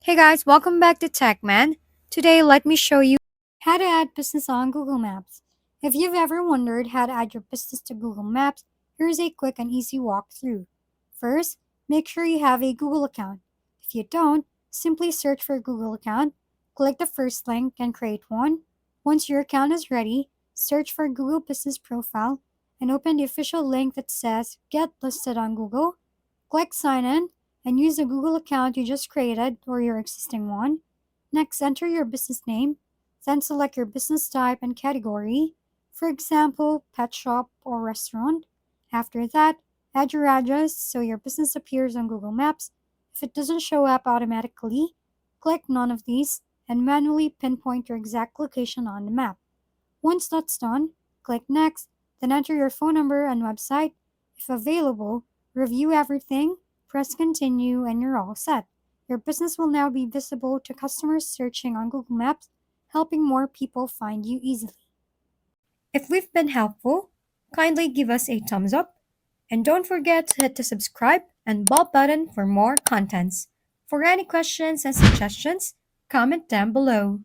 Hey guys, welcome back to TechMan. Today, let me show you how to add business on Google Maps. If you've ever wondered how to add your business to Google Maps, here's a quick and easy walkthrough. First, make sure you have a Google account. If you don't, simply search for a Google account, click the first link, and create one. Once your account is ready, search for Google Business Profile and open the official link that says Get Listed on Google. Click Sign In and use the Google account you just created or your existing one. Next, enter your business name, then select your business type and category, for example, pet shop or restaurant. After that, add your address so your business appears on Google Maps. If it doesn't show up automatically, click none of these and manually pinpoint your exact location on the map. Once that's done, click Next, then enter your phone number and website. If available, review everything, press Continue, and you're all set. Your business will now be visible to customers searching on Google Maps, helping more people find you easily. If we've been helpful, kindly give us a thumbs up, and don't forget to hit the subscribe and bell button for more contents. For any questions and suggestions, comment down below.